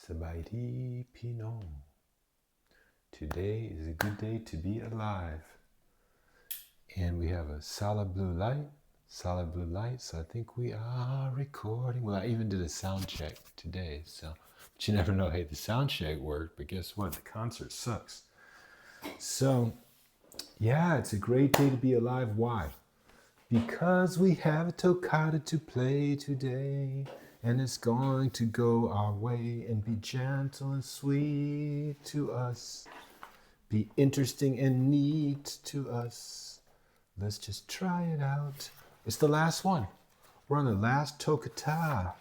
Sabaidi Pinon. Today is a good day to be alive. And we have a solid blue light, so I think we are recording. Well, I even did a sound check today, but you never know. Hey, the sound check worked, but guess what? The concert sucks. So, yeah, it's a great day to be alive. Why? Because we have a toccata to play today, and it's going to go our way and be gentle and sweet to us, be interesting and neat to us. Let's just try it out. It's the last one. We're on the last toccata.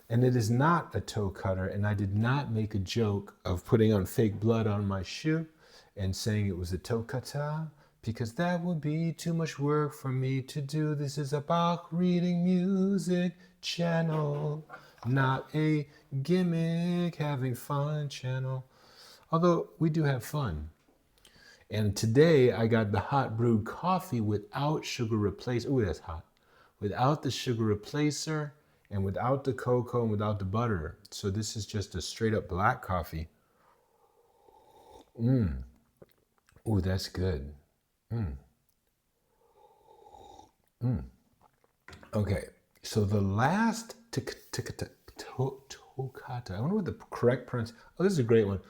And it is not a toe cutter, and I did not make a joke of putting on fake blood on my shoe and saying it was a toccata, because that would be too much work for me to do. This is a Bach reading music channel, not a gimmick having fun channel. Although we do have fun. And today I got the hot brewed coffee without sugar replacer. Ooh, that's hot. Without the sugar replacer and without the cocoa and without the butter. So this is just a straight up black coffee. Ooh, that's good. Okay, so the last toccata. I wonder what the correct pronunciation. Oh, this is a great one.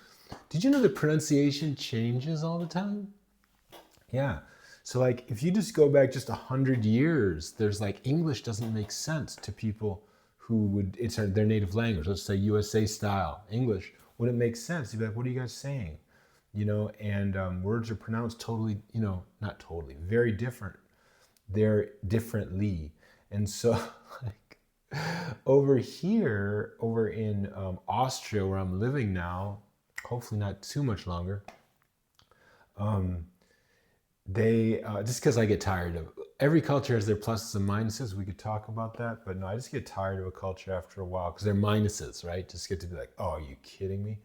Did you know the pronunciation changes all the time? Yeah. So like if you just go back just 100 years, there's like English doesn't make sense to people who would, it's their native language. Let's say USA style English wouldn't make sense. You'd be like, what are you guys saying? You know, and words are pronounced totally, not totally, very different. They're differently. And so like over here, over in Austria, where I'm living now, hopefully not too much longer, they, just because I get tired of, every culture has their pluses and minuses. We could talk about that, but no, I just get tired of a culture after a while because they're minuses, right? Just get to be like, oh, are you kidding me?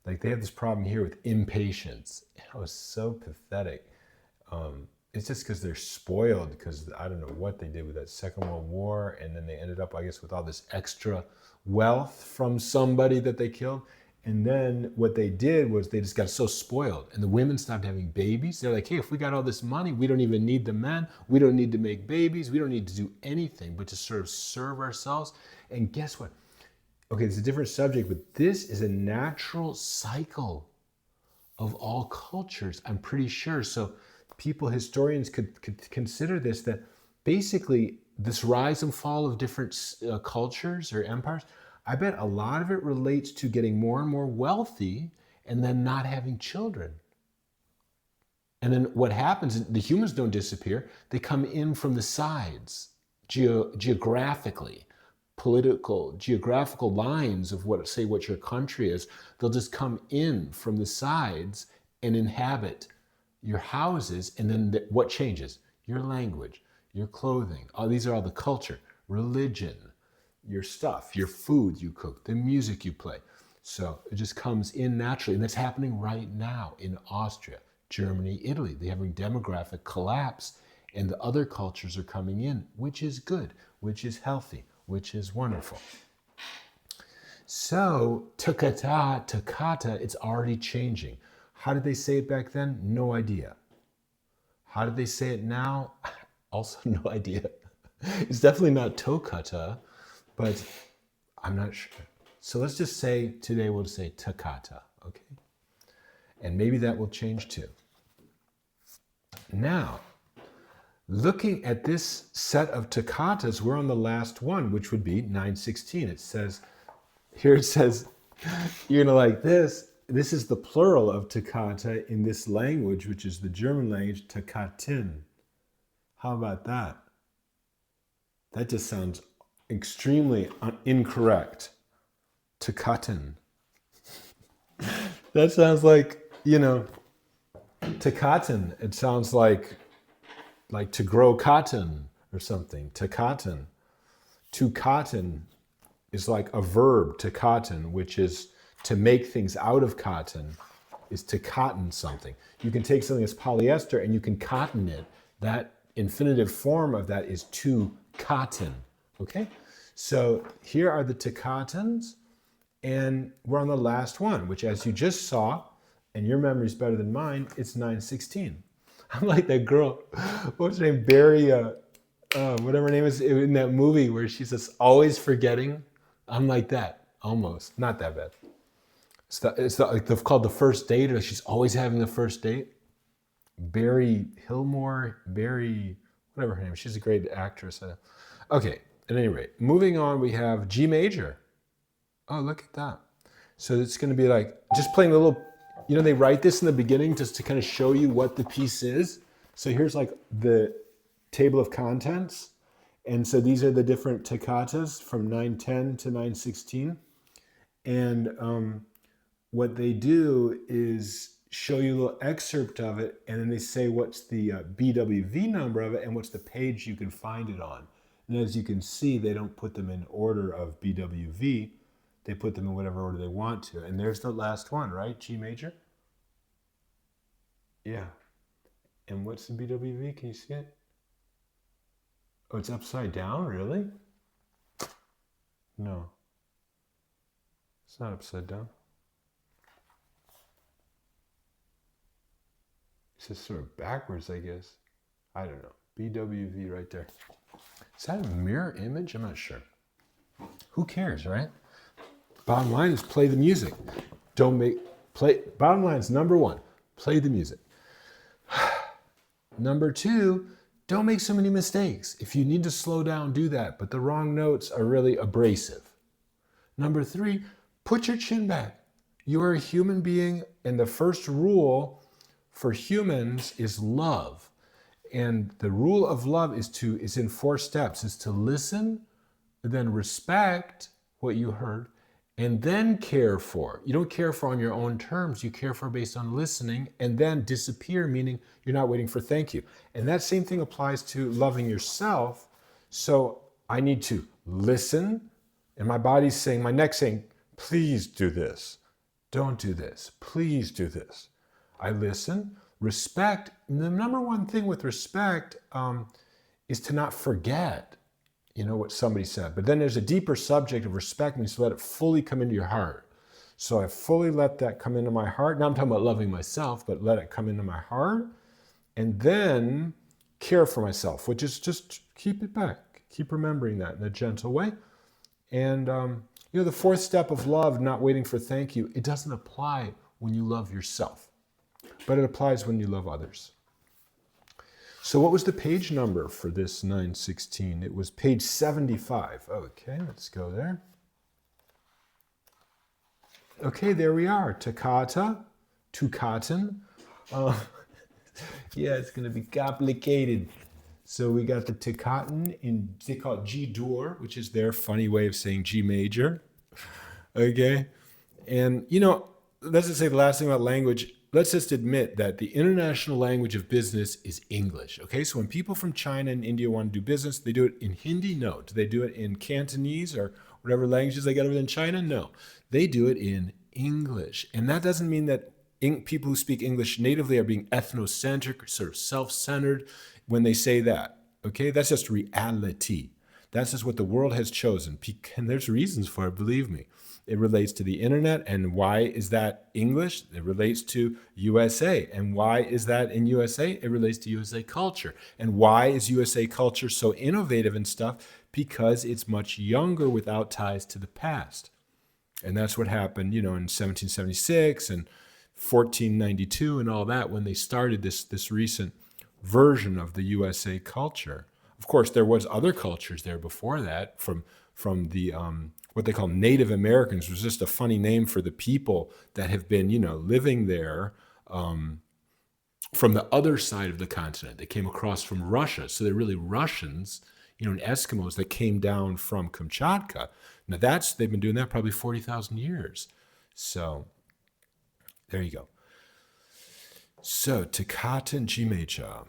Like they have this problem here with impatience. It was so pathetic. It's just because they're spoiled, because I don't know what they did with that Second World War, and then they ended up, I guess, with all this extra wealth from somebody that they killed. And then what they did was they just got so spoiled, and the women stopped having babies. They're like, hey, if we got all this money, we don't even need the men. We don't need to make babies. We don't need to do anything but to sort of serve ourselves. And guess what? Okay, it's a different subject, but this is a natural cycle of all cultures, I'm pretty sure. So people, historians could consider this, that basically this rise and fall of different cultures or empires, I bet a lot of it relates to getting more and more wealthy and then not having children. And then what happens, the humans don't disappear. They come in from the sides, geographically, geographical lines of what your country is. They'll just come in from the sides and inhabit your houses. And then what changes? Your language, your clothing. These are all the culture, religion, your stuff, your food you cook, the music you play. So it just comes in naturally. And that's happening right now in Austria, Germany, Italy. They're having demographic collapse, and the other cultures are coming in, which is good, which is healthy, which is wonderful. So toccata, it's already changing. How did they say it back then? No idea. How did they say it now? Also no idea. It's definitely not toccata, but I'm not sure. So let's just say today we'll say toccata, okay? And maybe that will change too. Now, looking at this set of toccatas, we're on the last one, which would be 916. It says, you're gonna like this. This is the plural of toccata in this language, which is the German language, toccatin. How about that? That just sounds extremely incorrect. Toccatin. That sounds like, toccatin. It sounds like to grow cotton or something. Toccatin. To cotton is like a verb, to cotton, which is to make things out of cotton, is to cotton something. You can take something that's polyester and you can cotton it. That infinitive form of that is to cotton. Okay? So here are the toccatins, And we're on the last one, which as you just saw, and your memory's better than mine, it's 9/16. I'm like that girl, what's her name, Barry, whatever her name is, in that movie where she's just always forgetting. I'm like that, almost. Not that bad. Called The First Date, or she's always having the first date. Barry Hillmore, whatever her name is. She's a great actress. Okay, at any rate, moving on, we have G major. Oh, look at that. So it's going to be like just playing a little, they write this in the beginning just to kind of show you what the piece is. So here's like the table of contents. And so these are the different toccatas from 9:10 to 9:16. And what they do is show you a little excerpt of it, and then they say what's the BWV number of it and what's the page you can find it on. And as you can see, they don't put them in order of BWV. They put them in whatever order they want to. And there's the last one, right? G major? Yeah. And what's the BWV? Can you see it? Oh, it's upside down? Really? No. It's not upside down. It's just sort of backwards, I guess. I don't know. BWV right there. Is that a mirror image? I'm not sure. Who cares, right? Bottom line is play the music. Bottom line is number one, play the music. Number two, don't make so many mistakes. If you need to slow down, do that. But the wrong notes are really abrasive. Number three, put your chin back. You are a human being, and the first rule for humans is love. And the rule of love is in 4 steps, is to listen, then respect what you heard, and then care for. You don't care for on your own terms, you care for based on listening, and then disappear, meaning you're not waiting for thank you. And that same thing applies to loving yourself. So I need to listen, and my neck's saying, please do this. Don't do this. Please do this. I listen. Respect. The number one thing with respect is to not forget, what somebody said. But then there's a deeper subject of respect, means to let it fully come into your heart. So I fully let that come into my heart. Now I'm talking about loving myself, but let it come into my heart. And then care for myself, which is just keep it back. Keep remembering that in a gentle way. And, the 4th step of love, not waiting for thank you, it doesn't apply when you love yourself, but it applies when you love others. So what was the page number for this 9/16? It was page 75. Okay, let's go there. Okay, there we are. Toccata, Toccaten. Yeah, it's going to be complicated. So we got the Toccaten they call it G-dur, which is their funny way of saying G major. Okay? And, let's just say the last thing about language, let's just admit that the international language of business is English. Okay? So when people from China and India want to do business, they do it in Hindi? No. Do they do it in Cantonese or whatever languages they got over in China? No. They do it in English. And that doesn't mean that people who speak English natively are being ethnocentric or sort of self-centered when they say that. Okay? That's just reality. That's just what the world has chosen. And there's reasons for it, believe me. It relates to the internet. And why is that English? It relates to USA. And why is that in USA? It relates to USA culture. And why is USA culture so innovative and stuff? Because it's much younger without ties to the past. And that's what happened, in 1776 and 1492 and all that, when they started this recent version of the USA culture. Of course, there was other cultures there before that, from the what they call Native Americans, was just a funny name for the people that have been, living there from the other side of the continent. They came across from Russia, so they're really Russians, and Eskimos that came down from Kamchatka. Now they've been doing that probably 40,000 years. So there you go. So Toccata and G major.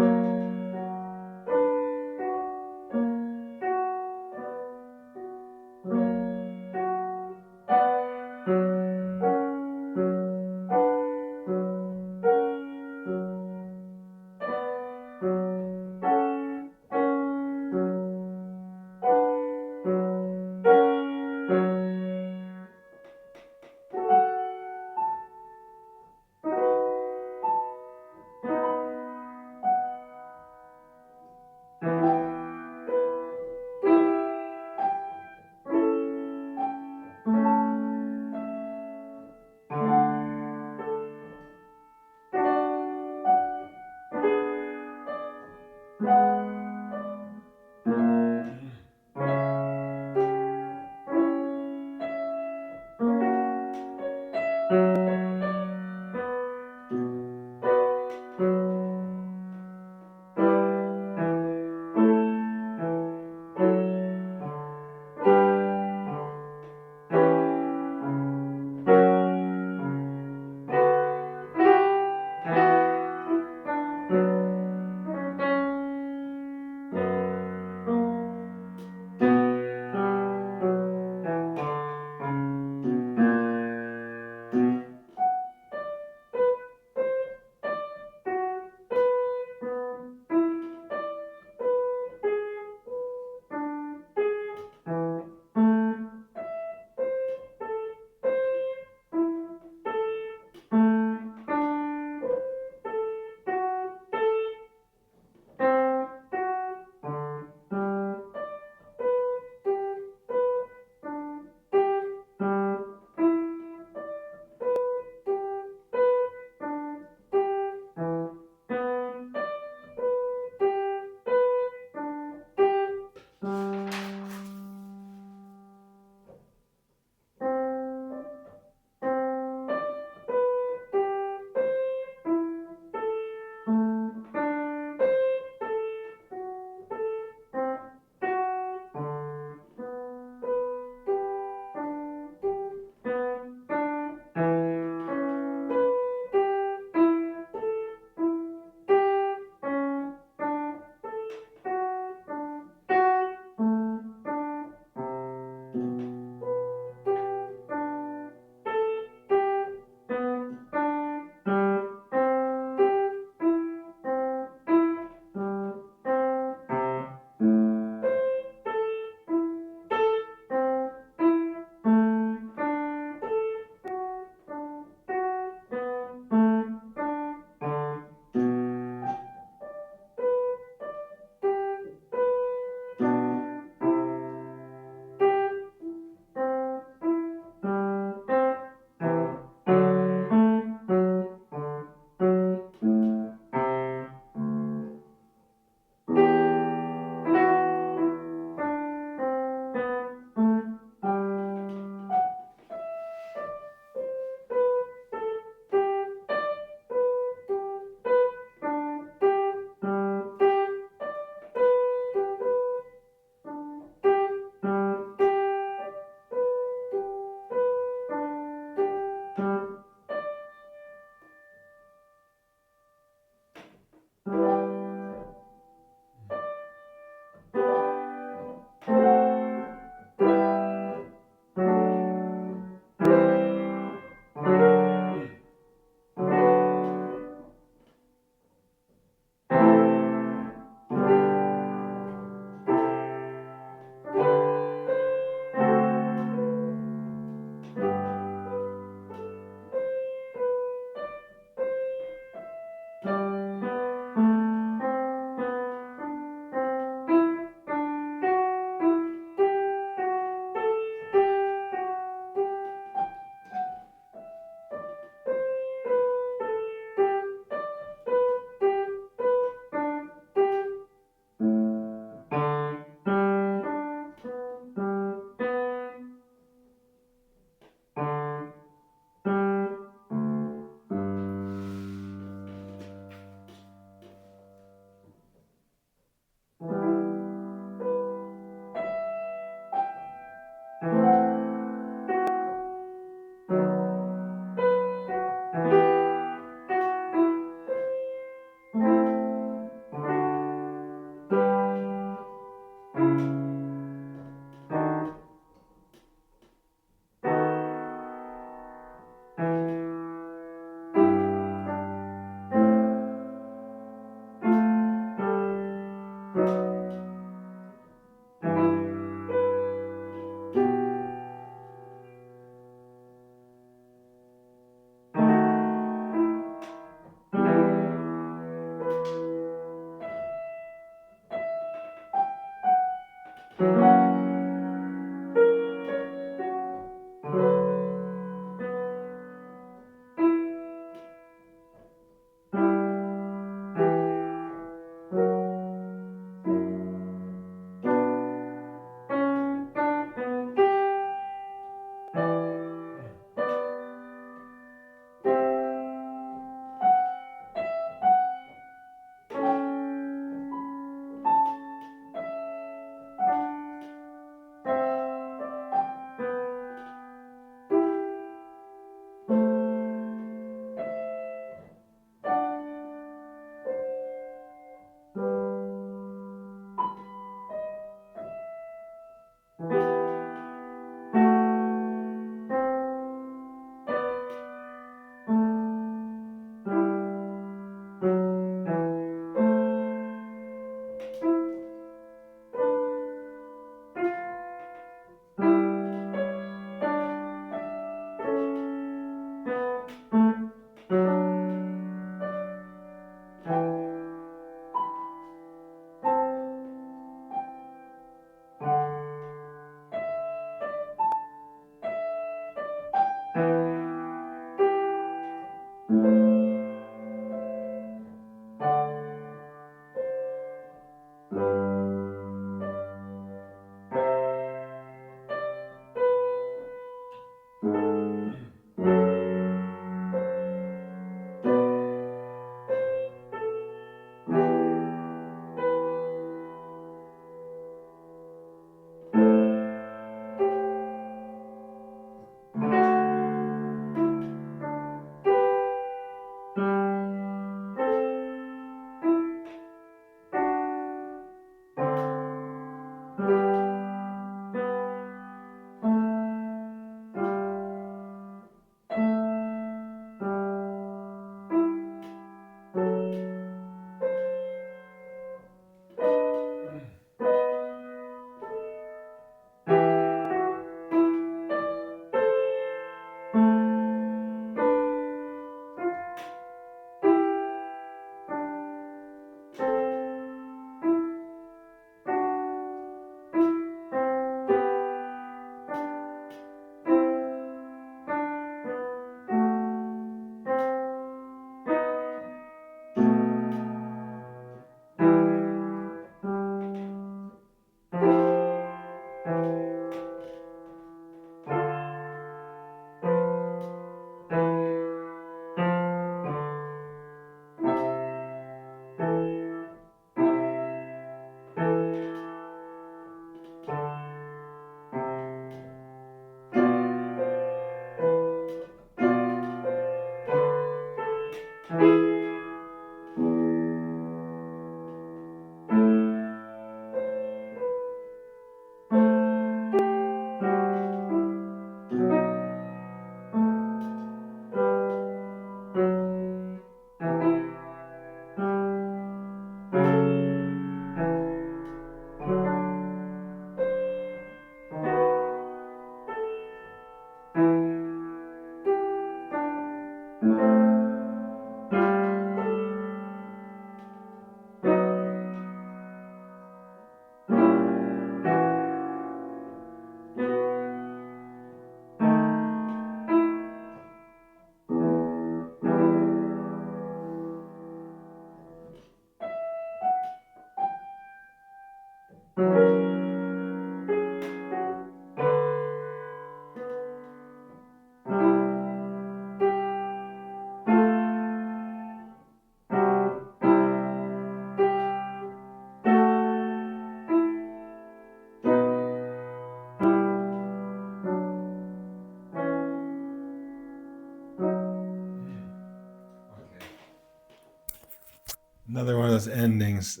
Another one of those endings.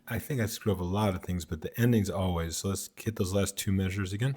I think I screw up a lot of things, but the endings always. So let's hit those last two measures again.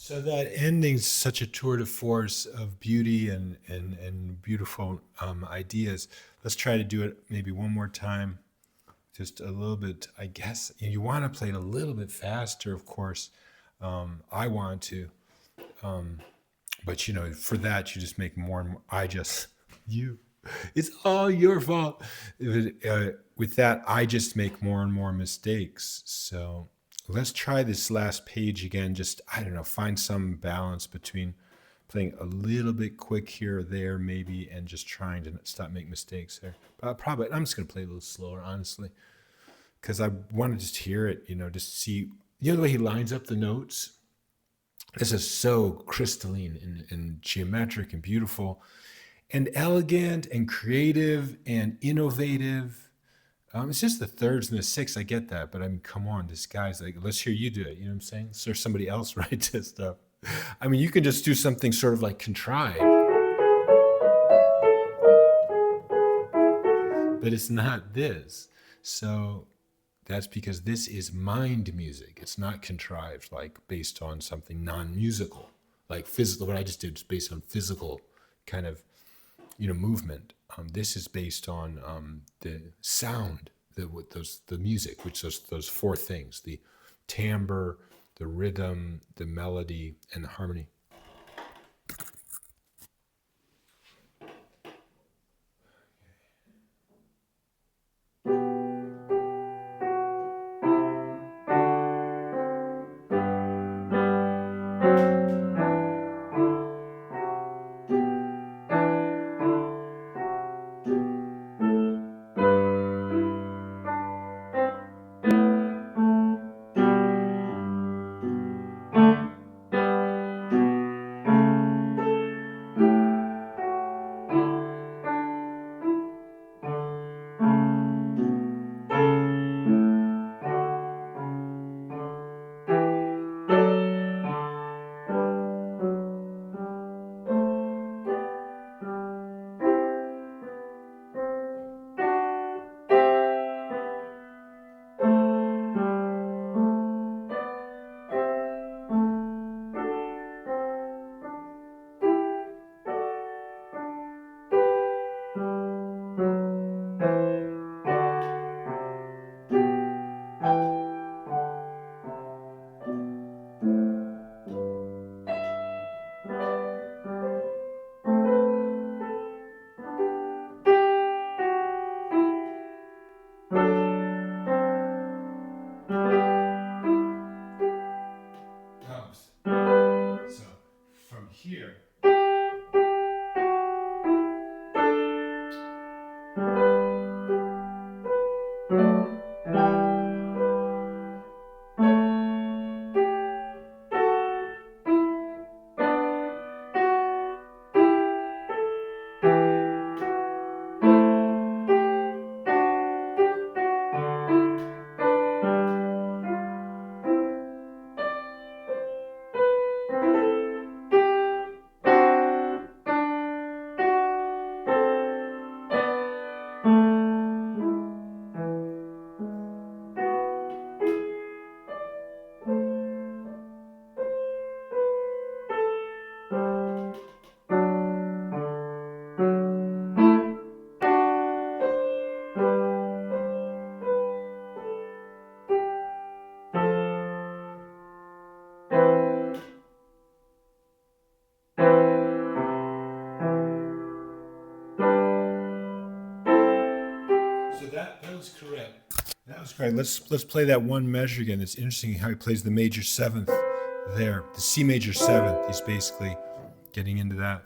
So that ending's such a tour de force of beauty and beautiful ideas. Let's try to do it maybe one more time, just a little bit. I guess you want to play it a little bit faster, of course. I want to, but you know, for that you just make more and more. You, it's all your fault. With that, I just make more and more mistakes. So let's try this last page again. Just, I don't know, find some balance between playing a little bit quick here or there, maybe, and just trying to stop making mistakes there. But I'm just going to play a little slower, honestly, because I want to just hear it, you know, just see, you know, the way he lines up the notes. This is so crystalline and geometric and beautiful and elegant and creative and innovative. It's just the thirds and the sixths. I get that, but I mean, come on, this guy's like, let's hear you do it. You know what I'm saying? So there's somebody else write this stuff. I mean, you can just do something sort of like contrived, but it's not this. So that's because this is mind music. It's not contrived, like based on something non-musical, like physical. What I just did is based on physical kind of, you know, movement. This is based on the sound, the music, which those four things: the timbre, the rhythm, the melody, and the harmony. So from here. So that was correct. That was correct. Let's play that one measure again. It's interesting how he plays the major seventh there. The C major seventh. He's basically getting into that.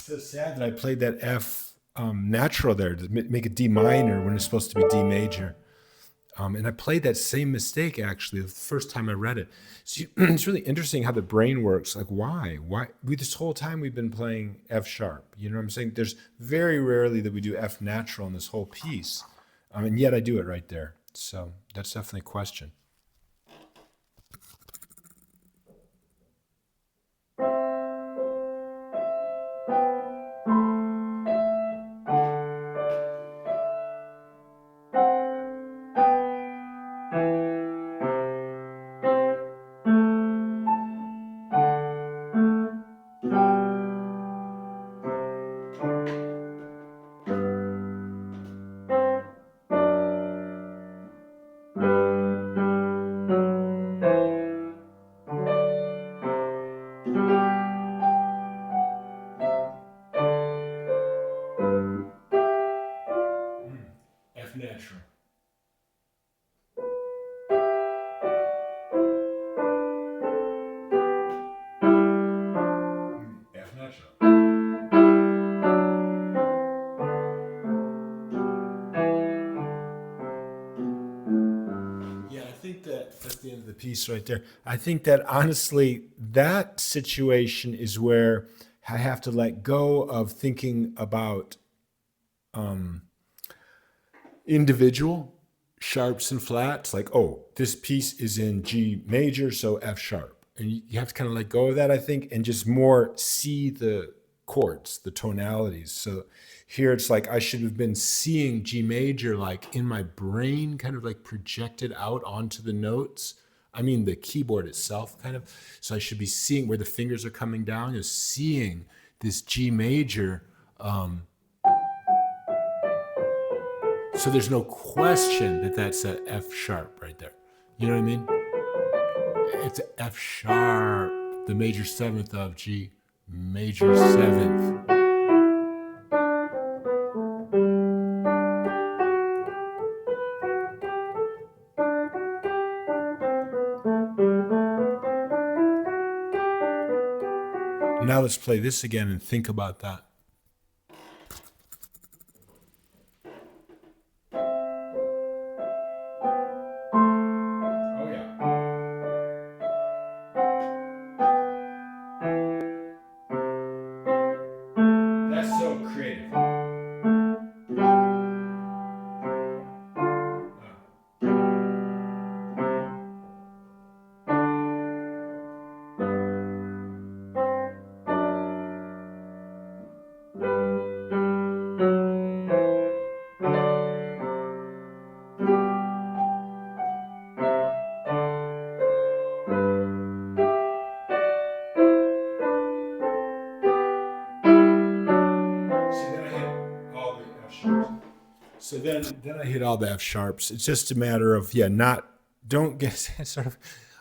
so sad that I played that F natural there to make it D minor when it's supposed to be D major. And I played that same mistake actually the first time I read it. So it's really interesting how the brain works. Like why? This whole time we've been playing F sharp. You know what I'm saying? There's very rarely that we do F natural in this whole piece. And yet I do it right there. So that's definitely a question. F natural. F natural. Yeah, I think that's the end of the piece right there. I think that honestly, that situation is where I have to let go of thinking about individual sharps and flats. Like, oh, this piece is in G major, so F sharp. And you have to kind of let go of that, I think, and just more see the chords, the tonalities. So here it's like I should have been seeing G major like in my brain, kind of like projected out onto the notes. I mean, the keyboard itself kind of. So I should be seeing where the fingers are coming down, is seeing this G major. So there's no question that that's a F sharp right there. You know what I mean? It's a F sharp, the major seventh of G major seventh. Now let's play this again and think about that. Oh yeah. That's so creative. So then I hit all the F sharps. It's just a matter of, don't get sort of,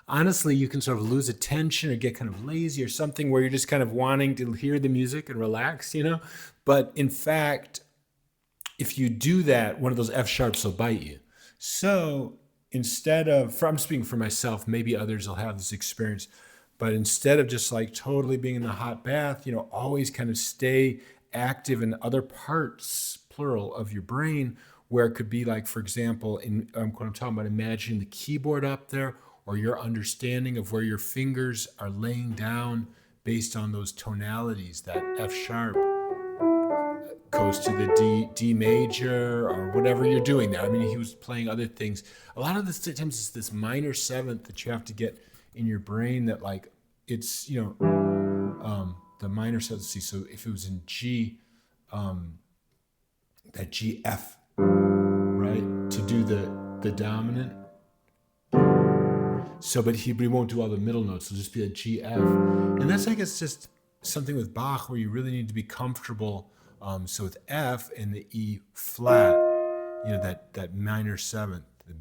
honestly, you can sort of lose attention or get kind of lazy or something where you're just kind of wanting to hear the music and relax, you know? But in fact, if you do that, one of those F sharps will bite you. So instead of, I'm speaking for myself, maybe others will have this experience, but instead of just like totally being in the hot bath, always kind of stay active in other parts, plural, of your brain, where it could be like, for example, in what I'm talking about, imagining the keyboard up there, or your understanding of where your fingers are laying down based on those tonalities, that F sharp goes to the D major or whatever you're doing there. I mean, he was playing other things. A lot of the times it's this minor seventh that you have to get in your brain that like, it's, the minor seventh. See, so if it was in G, that G F, right, to do the dominant. So, but he won't do all the middle notes. It'll just be a G F, and that's, I guess, just something with Bach where you really need to be comfortable. So with F and the E flat, that minor seventh, the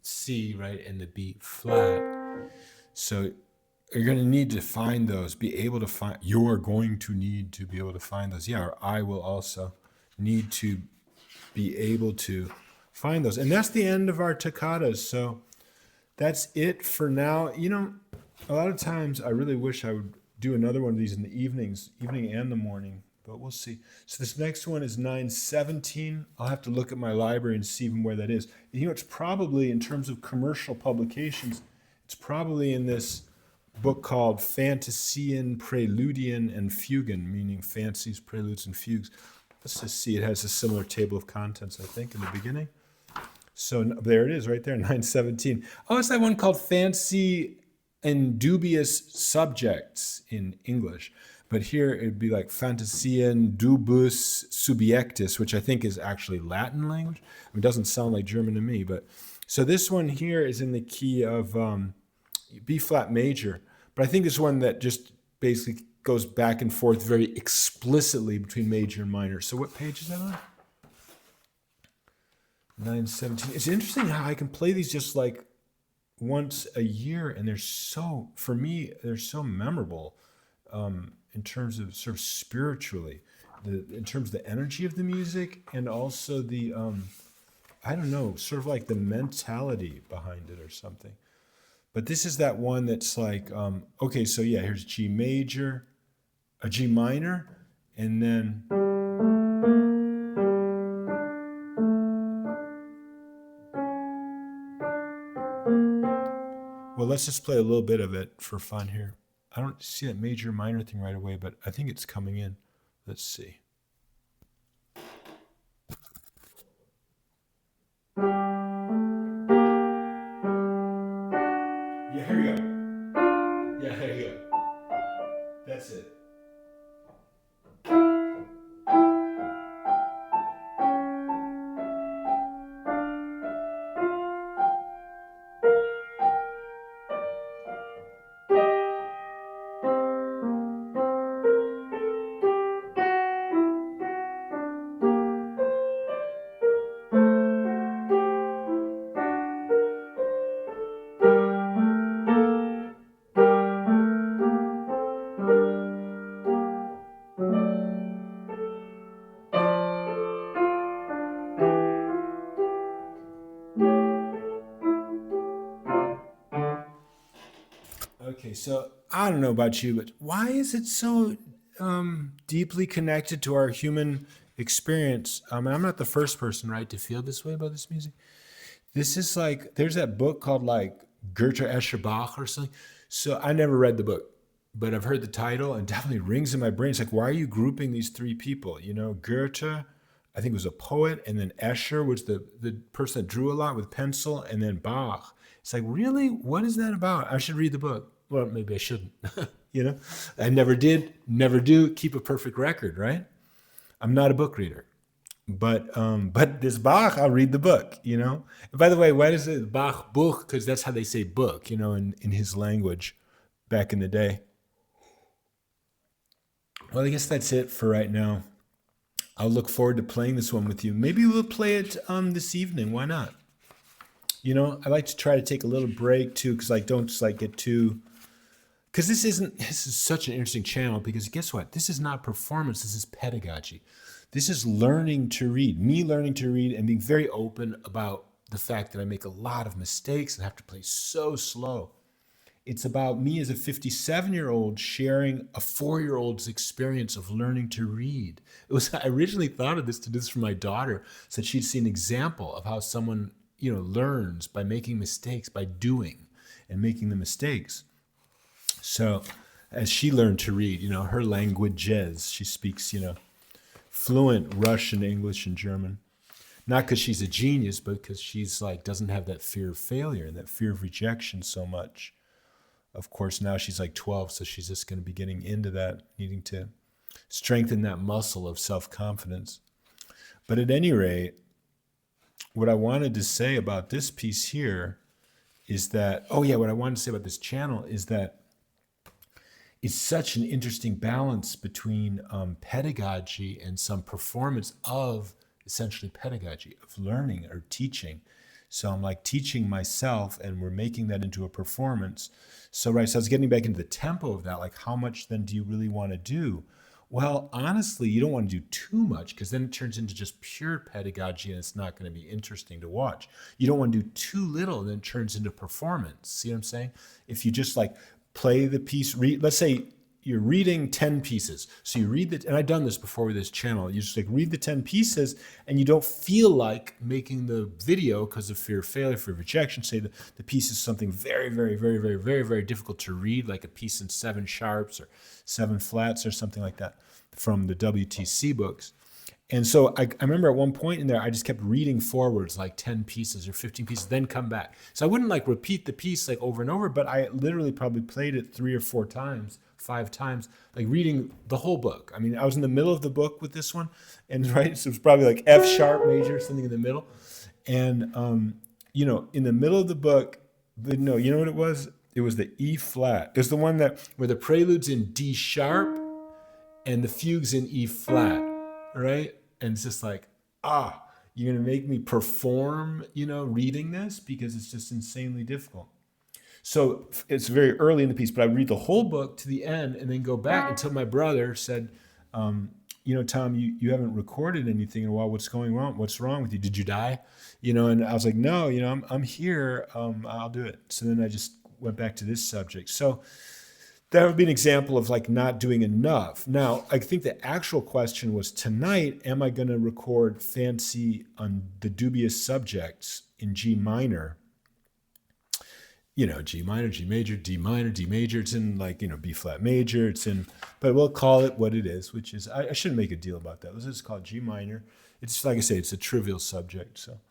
C, right, and the B flat. So you're going to need to find those, you're going to need to be able to find those. Yeah, or I will also need to be able to find those. And that's the end of our toccatas. So that's it for now. A lot of times I really wish I would do another one of these in the evening and the morning. but we'll see. So this next one is 917. I'll have to look at my library and see even where that is. You know, it's probably, in terms of commercial publications, it's probably in this book called Fantasien, Präludien, and Fugen, meaning fancies, preludes, and fugues. Let's just see. It has a similar table of contents, I think, in the beginning. So there it is, right there, 917. Oh, it's that one called Fancy and Dubious Subjects in English. But here it'd be like Fantasien Dubus Subjectus, which I think is actually Latin language. It doesn't sound like German to me. But so this one here is in the key of B flat major. But I think it's one that just basically goes back and forth very explicitly between major and minor. So what page is that on? 917. It's interesting how I can play these just like once a year, and they're so, for me, they're so memorable in terms of sort of spiritually, in terms of the energy of the music, and also the, I don't know, sort of like the mentality behind it or something. But this is that one that's like, okay, so yeah, here's G major, a G minor, and then... Well, let's just play a little bit of it for fun here. I don't see that major minor thing right away, but I think it's coming in. Let's see. Yeah, here we go. Yeah, here you go. That's it. Okay, so I don't know about you, but why is it so deeply connected to our human experience? And I'm not the first person, right, to feel this way about this music. This is like, there's that book called like Goethe, Escher, Bach or something. So I never read the book, but I've heard the title and definitely rings in my brain. It's like, why are you grouping these three people? You know, Goethe, I think was a poet, and then Escher was the person that drew a lot with pencil, and then Bach. It's like, really? What is that about? I should read the book. Well, maybe I shouldn't. You know, I never did, never do. Keep a perfect record, right? I'm not a book reader. But this Bach, I'll read the book, you know. And by the way, why does it Bach Buch? Because that's how they say book, you know, in his language back in the day. Well, I guess that's it for right now. I'll look forward to playing this one with you. Maybe we'll play it this evening. Why not? You know, I like to try to take a little break too, because I don't just like get too. Because this is such an interesting channel, because guess what? This is not performance, this is pedagogy. This is learning to read, me learning to read and being very open about the fact that I make a lot of mistakes and have to play so slow. It's about me as a 57-year-old sharing a 4-year-old's experience of learning to read. I originally thought of this to do this for my daughter, so that she'd see an example of how someone, you know, learns by making mistakes, by doing and making the mistakes. So as she learned to read, you know, her languages, she speaks, you know, fluent Russian, English, and German. Not because she's a genius, but because she's like, doesn't have that fear of failure and that fear of rejection so much. Of course, now she's like 12, so she's just going to be getting into that, needing to strengthen that muscle of self-confidence. But at any rate, what I wanted to say about this piece here is that, what I wanted to say about this channel is that it's such an interesting balance between pedagogy and some performance of essentially pedagogy, of learning or teaching. So I'm like teaching myself, and we're making that into a performance. So I was getting back into the tempo of that, like how much then do you really want to do? Well, honestly, you don't want to do too much, because then it turns into just pure pedagogy and it's not going to be interesting to watch. You don't want to do too little, then it turns into performance. See what I'm saying? If you just like play the piece, let's say you're reading 10 pieces. So you read and I've done this before with this channel. You just like read the 10 pieces and you don't feel like making the video because of fear of failure, fear of rejection. Say the piece is something very, very, very, very, very, very difficult to read, like a piece in 7 sharps or 7 flats or something like that from the WTC books. And so I remember at one point in there, I just kept reading forwards like 10 pieces or 15 pieces, then come back. So I wouldn't like repeat the piece like over and over, but I literally probably played it 3 or 4 times, 5 times, like reading the whole book. I mean, I was in the middle of the book with this one, and right, so it was probably like F sharp major, something in the middle. And, you know, in the middle of the book, but no, you know what it was? It was the E flat. It was the one where the prelude's in D sharp and the fugue's in E flat, right? And it's just like, you're going to make me perform, you know, reading this because it's just insanely difficult. So it's very early in the piece, but I read the whole book to the end and then go back until my brother said, you know, Tom, you haven't recorded anything in a while. What's going on? What's wrong with you? Did you die? You know, and I was like, no, you know, I'm here. I'll do it. So then I just went back to this subject. So that would be an example of like not doing enough. Now, I think the actual question was tonight, am I going to record fancy on the dubious subjects in G minor? You know, G minor, G major, D minor, D major. It's in like, you know, B flat major. It's in, but we'll call it what it is, which is, I shouldn't make a deal about that. Let's just call it G minor. It's like I say, it's a trivial subject. So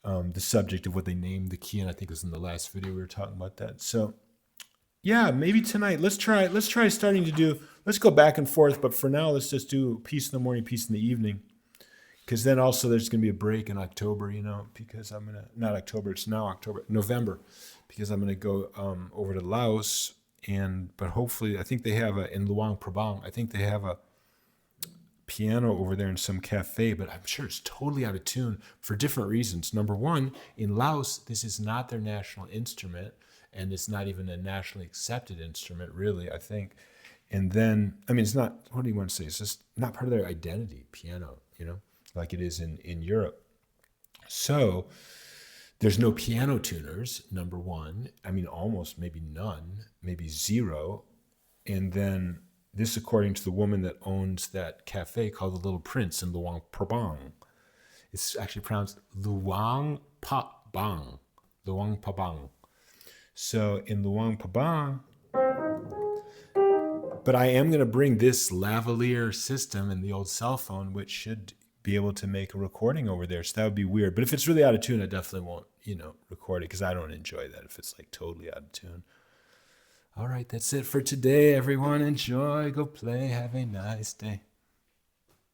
the subject of what they named the key, and I think it was in the last video we were talking about that. So yeah, maybe tonight. Let's try starting to do, let's go back and forth, but for now, let's just do piece in the morning, piece in the evening. Because then also there's going to be a break in October, you know, because I'm going to, not October, it's now November, because I'm going to go over to Laos. But hopefully, I think they have in Luang Prabang, I think they have a piano over there in some cafe, but I'm sure it's totally out of tune for different reasons. Number one, in Laos, this is not their national instrument. And it's not even a nationally accepted instrument, really, I think. And then, I mean, it's not, what do you want to say? It's just not part of their identity, piano, you know, like it is in Europe. So there's no piano tuners, number one. I mean, almost maybe none, maybe 0. And then this, according to the woman that owns that cafe called The Little Prince in Luang Prabang. It's actually pronounced Luang Prabang. Luang Prabang. So in Luang Prabang, but I am going to bring this lavalier system and the old cell phone, which should be able to make a recording over there. So that would be weird. But if it's really out of tune, I definitely won't, you know, record it because I don't enjoy that if it's like totally out of tune. All right, that's it for today, everyone. Enjoy, go play, have a nice day.